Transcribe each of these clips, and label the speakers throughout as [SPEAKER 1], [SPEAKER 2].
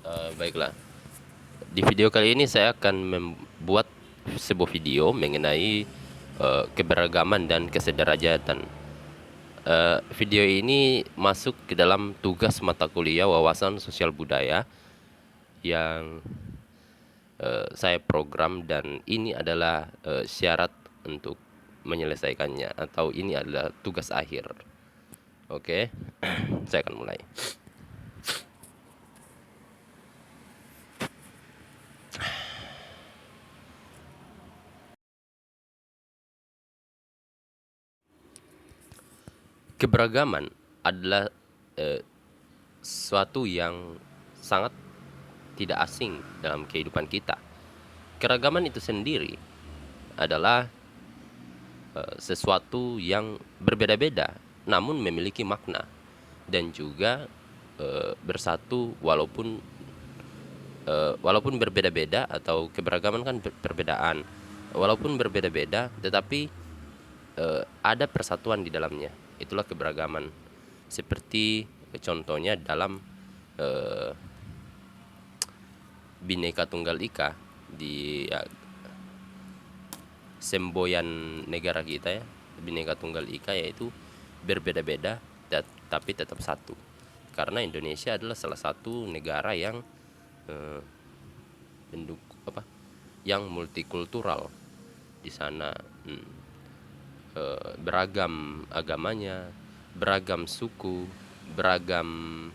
[SPEAKER 1] Baiklah, di video kali ini saya akan membuat sebuah video mengenai keberagaman dan kesederajatan. Video ini masuk ke dalam tugas mata kuliah wawasan sosial budaya yang saya program, dan ini adalah syarat untuk menyelesaikannya, atau ini adalah tugas akhir. Oke, saya akan mulai. Keberagaman adalah sesuatu yang sangat tidak asing dalam kehidupan kita. Keragaman itu sendiri adalah sesuatu yang berbeda-beda namun memiliki makna, dan juga bersatu walaupun berbeda-beda, atau keberagaman kan perbedaan. Walaupun berbeda-beda tetapi ada persatuan di dalamnya. Itulah keberagaman. Seperti contohnya dalam Bhinneka Tunggal Ika di semboyan negara kita ya. Bhinneka Tunggal Ika yaitu berbeda-beda tapi tetap satu. Karena Indonesia adalah salah satu negara yang yang multikultural. Di sana beragam agamanya, beragam suku, beragam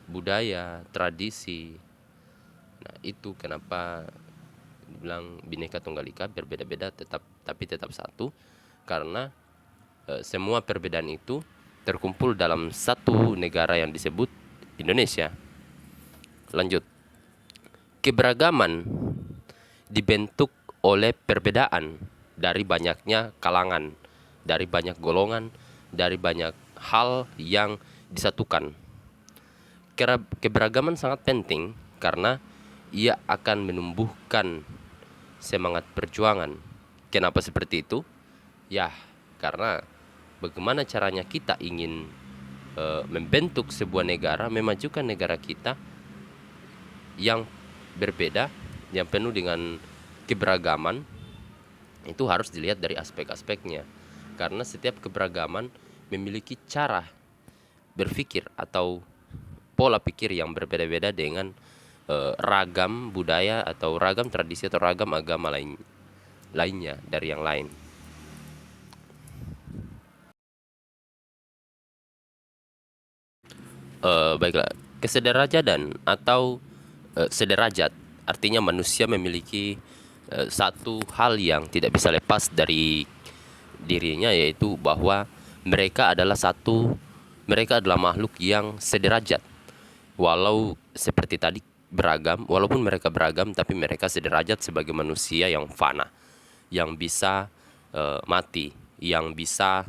[SPEAKER 1] budaya, tradisi. Nah, itu kenapa dibilang Bhinneka Tunggal Ika, berbeda-beda tapi tetap satu, karena semua perbedaan itu terkumpul dalam satu negara yang disebut Indonesia. Lanjut. Keberagaman dibentuk oleh perbedaan dari banyaknya kalangan, dari banyak golongan, dari banyak hal yang disatukan. Keberagaman sangat penting karena ia akan menumbuhkan semangat perjuangan. Kenapa seperti itu? Ya, karena bagaimana caranya kita ingin membentuk sebuah negara, memajukan negara kita yang berbeda, yang penuh dengan keberagaman, itu harus dilihat dari aspek-aspeknya. Karena setiap keberagaman memiliki cara berpikir atau pola pikir yang berbeda-beda dengan ragam budaya atau ragam tradisi atau ragam agama lainnya dari yang lain. Baiklah, kesederajatan atau sederajat artinya manusia memiliki satu hal yang tidak bisa lepas dari dirinya, yaitu bahwa mereka adalah makhluk yang sederajat. Walau seperti tadi beragam, walaupun mereka beragam, tapi mereka sederajat sebagai manusia yang fana, yang bisa mati, yang bisa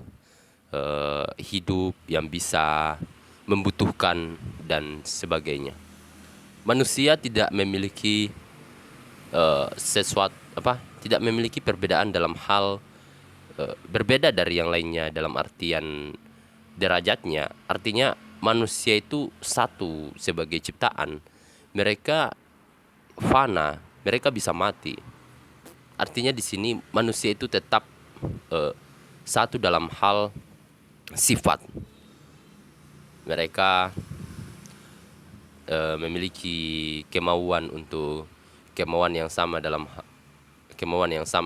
[SPEAKER 1] hidup, yang bisa membutuhkan dan sebagainya. Manusia tidak memiliki tidak memiliki perbedaan dalam hal berbeda dari yang lainnya dalam artian derajatnya. Artinya manusia itu satu sebagai ciptaan. Mereka fana, mereka bisa mati. Artinya di sini manusia itu tetap satu dalam hal sifat. Mereka memiliki kemauan yang sama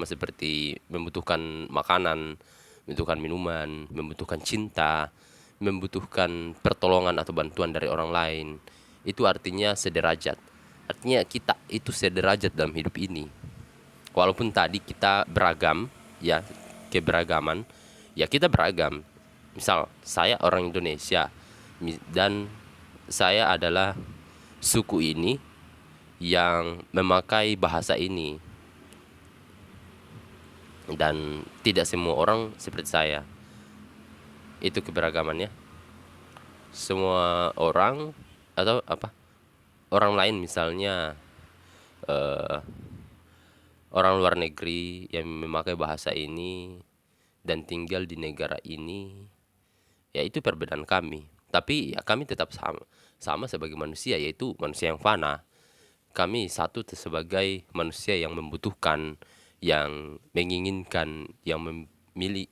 [SPEAKER 1] seperti membutuhkan makanan, membutuhkan minuman, membutuhkan cinta, membutuhkan pertolongan atau bantuan dari orang lain. Itu artinya sederajat. Artinya kita itu sederajat dalam hidup ini. Walaupun tadi kita beragam, ya, keberagaman, ya kita beragam. Misal saya orang Indonesia dan saya adalah suku ini yang memakai bahasa ini, dan tidak semua orang seperti saya. Itu keberagamannya. Semua orang atau orang lain, misalnya orang luar negeri yang memakai bahasa ini dan tinggal di negara ini, ya itu perbedaan kami. Tapi ya kami tetap sama sebagai manusia, yaitu manusia yang fana. Kami satu sebagai manusia yang membutuhkan, yang menginginkan, yang memilih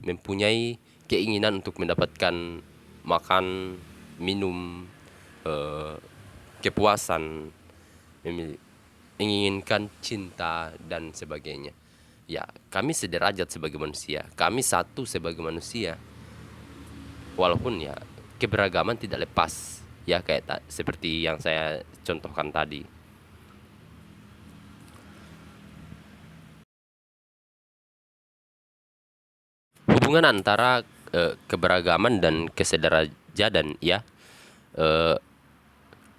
[SPEAKER 1] mempunyai keinginan untuk mendapatkan makan, minum, eh, kepuasan, menginginkan cinta dan sebagainya. Ya, kami sederajat sebagai manusia. Kami satu sebagai manusia. Walaupun ya keberagaman tidak lepas, ya kayak seperti yang saya contohkan tadi. Hubungan antara keberagaman dan kesederajatan, ya. Eh,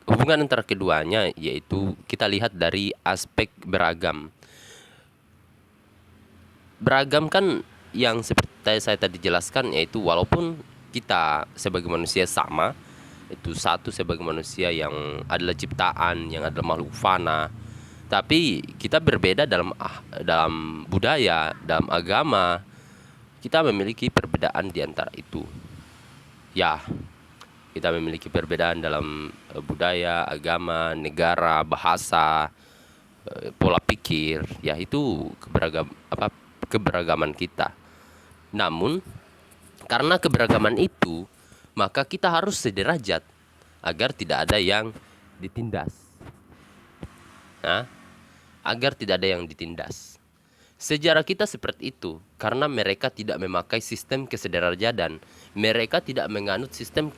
[SPEAKER 1] Hubungan antara keduanya yaitu kita lihat dari aspek beragam. Beragam kan yang seperti saya tadi jelaskan, yaitu walaupun kita sebagai manusia sama, itu satu sebagai manusia yang adalah ciptaan, yang adalah makhluk fana, tapi kita berbeda dalam budaya, dalam agama. Kita memiliki perbedaan di antara itu. Ya, kita memiliki perbedaan dalam budaya, agama, negara, bahasa, pola pikir. Ya, itu keberagaman kita. Namun karena keberagaman itu, maka kita harus sederajat agar tidak ada yang ditindas. Nah, agar tidak ada yang ditindas. Sejarah kita seperti itu karena mereka tidak memakai sistem kesederajatan. Mereka tidak menganut sistem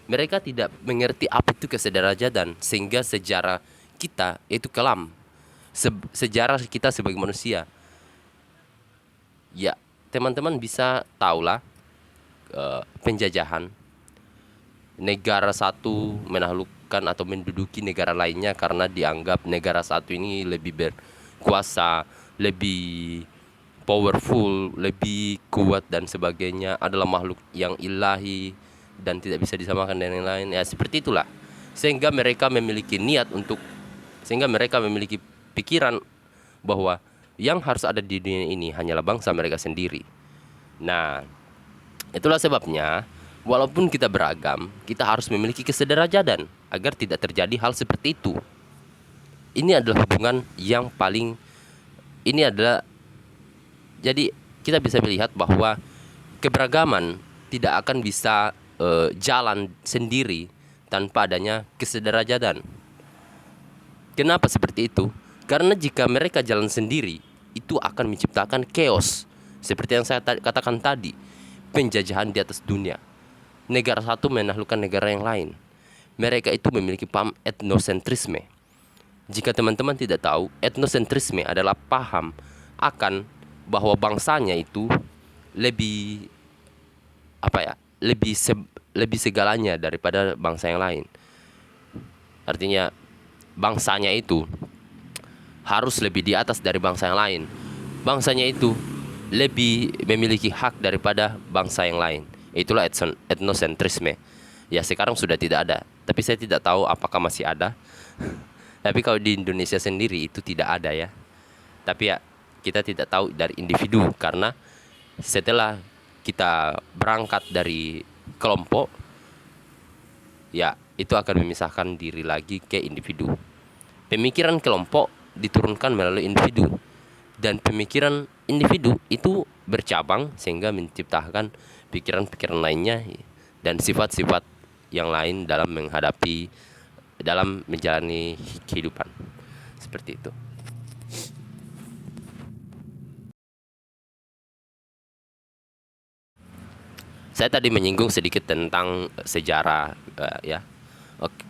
[SPEAKER 1] mereka tidak mengerti apa itu kesederajatan, sehingga sejarah kita itu kelam. Sejarah kita sebagai manusia. Ya, teman-teman bisa tahulah penjajahan. Negara satu menaklukkan atau menduduki negara lainnya karena dianggap negara satu ini lebih berkuasa, lebih powerful, lebih kuat dan sebagainya, adalah makhluk yang ilahi dan tidak bisa disamakan dengan yang lain. Ya, seperti itulah. Sehingga mereka memiliki pikiran bahwa yang harus ada di dunia ini hanyalah bangsa mereka sendiri. Nah, itulah sebabnya walaupun kita beragam, kita harus memiliki kesederajatan agar tidak terjadi hal seperti itu. Ini adalah hubungan yang jadi kita bisa melihat bahwa keberagaman tidak akan bisa jalan sendiri tanpa adanya kesederajatan. Kenapa seperti itu? Karena jika mereka jalan sendiri, itu akan menciptakan chaos. Seperti yang saya katakan tadi, penjajahan di atas dunia. Negara satu menaklukkan negara yang lain. Mereka itu memiliki paham etnosentrisme. Jika teman-teman tidak tahu, etnosentrisme adalah paham akan bahwa bangsanya itu lebih lebih segalanya daripada bangsa yang lain. Artinya bangsanya itu harus lebih di atas dari bangsa yang lain. Bangsanya itu lebih memiliki hak daripada bangsa yang lain. Itulah etnosentrisme. Ya, sekarang sudah tidak ada, tapi saya tidak tahu apakah masih ada. Tapi kalau di Indonesia sendiri itu tidak ada, ya. Tapi ya, kita tidak tahu dari individu, karena setelah kita berangkat dari kelompok, ya itu akan memisahkan diri lagi ke individu. Pemikiran kelompok diturunkan melalui individu, dan pemikiran individu itu bercabang sehingga menciptakan pikiran-pikiran lainnya dan sifat-sifat yang lain dalam menjalani kehidupan. Seperti itu. Saya tadi menyinggung sedikit tentang sejarah, ya. Oke.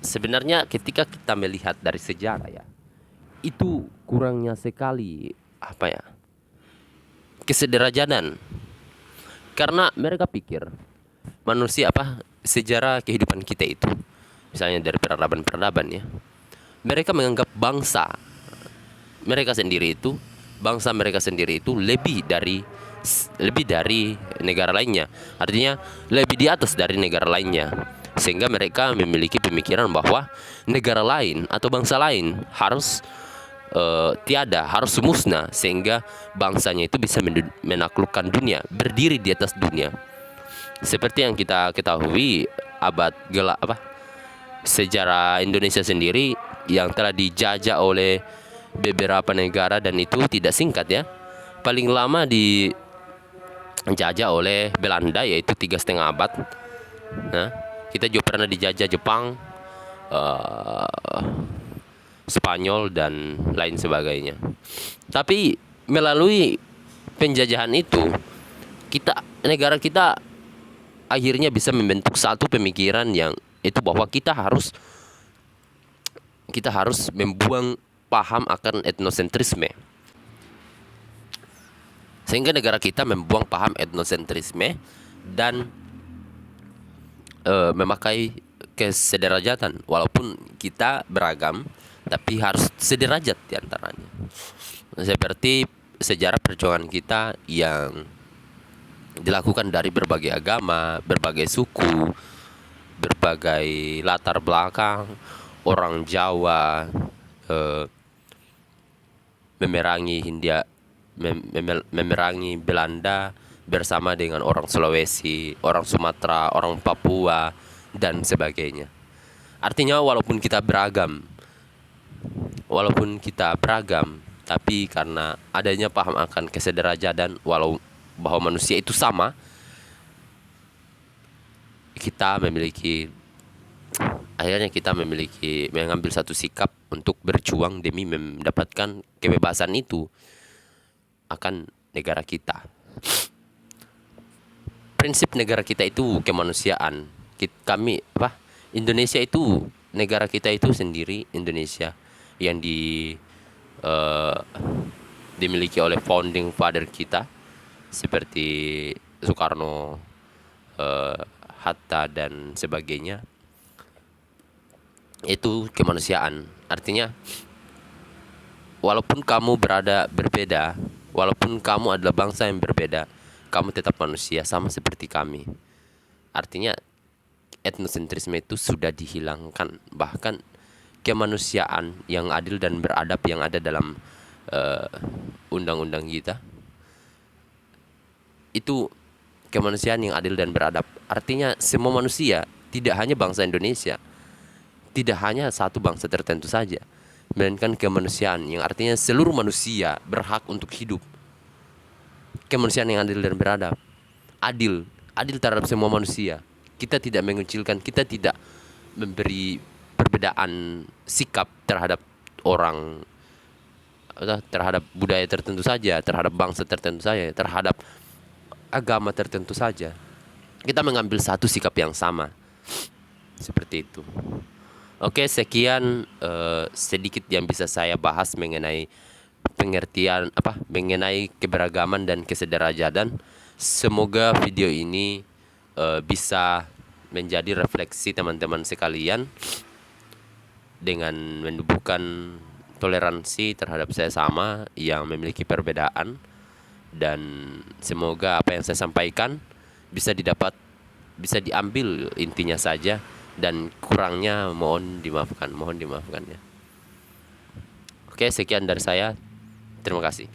[SPEAKER 1] Sebenarnya ketika kita melihat dari sejarah, ya, itu kurangnya sekali kesederajatan. Karena mereka pikir manusia sejarah kehidupan kita itu, misalnya dari peradaban, ya, mereka menganggap bangsa mereka sendiri itu lebih dari negara lainnya. Artinya lebih di atas dari negara lainnya, sehingga mereka memiliki pemikiran bahwa negara lain atau bangsa lain harus harus musnah, sehingga bangsanya itu bisa menaklukkan dunia, berdiri di atas dunia. Seperti yang kita ketahui, abad gelap sejarah Indonesia sendiri yang telah dijajah oleh beberapa negara, dan itu tidak singkat ya. Paling lama dijajah oleh Belanda, yaitu 3,5 abad. Nah, kita juga pernah dijajah Jepang, Spanyol dan lain sebagainya. Tapi melalui penjajahan itu, negara kita akhirnya bisa membentuk satu pemikiran yang itu bahwa kita harus membuang paham akan etnosentrisme. Sehingga negara kita membuang paham etnosentrisme dan memakai kesederajatan. Walaupun kita beragam, tapi harus sederajat di antaranya. Seperti sejarah perjuangan kita yang dilakukan dari berbagai agama, berbagai suku, berbagai latar belakang. Orang Jawa memerangi Hindia, memerangi Belanda bersama dengan orang Sulawesi, orang Sumatera, orang Papua, dan sebagainya. Artinya walaupun kita beragam, tapi karena adanya paham akan kesederajatan, walau bahwa manusia itu sama, akhirnya kita mengambil satu sikap untuk berjuang demi mendapatkan kebebasan itu akan negara kita. Prinsip negara kita itu kemanusiaan. Indonesia itu, negara kita itu sendiri, Indonesia, yang dimiliki oleh founding father kita seperti Soekarno, Hatta dan sebagainya. Itu kemanusiaan. Artinya walaupun kamu berbeda, walaupun kamu adalah bangsa yang berbeda, kamu tetap manusia sama seperti kami. Artinya etnosentrisme itu sudah dihilangkan. Bahkan kemanusiaan yang adil dan beradab yang ada dalam undang-undang kita, itu kemanusiaan yang adil dan beradab. Artinya semua manusia, tidak hanya bangsa Indonesia, tidak hanya satu bangsa tertentu saja, melainkan kemanusiaan yang artinya seluruh manusia berhak untuk hidup. Kemanusiaan yang adil dan beradab, adil terhadap semua manusia. Kita tidak mengecilkan, kita tidak memberi perbedaan sikap terhadap orang, terhadap budaya tertentu saja, terhadap bangsa tertentu saja, terhadap agama tertentu saja. Kita mengambil satu sikap yang sama, seperti itu. Oke, sekian sedikit yang bisa saya bahas mengenai mengenai keberagaman dan kesederajatan. Semoga video ini bisa menjadi refleksi teman-teman sekalian dengan menumbuhkan toleransi terhadap sesama yang memiliki perbedaan, dan semoga apa yang saya sampaikan bisa diambil intinya saja, dan kurangnya mohon dimaafkan ya. Oke, sekian dari saya. Terima kasih.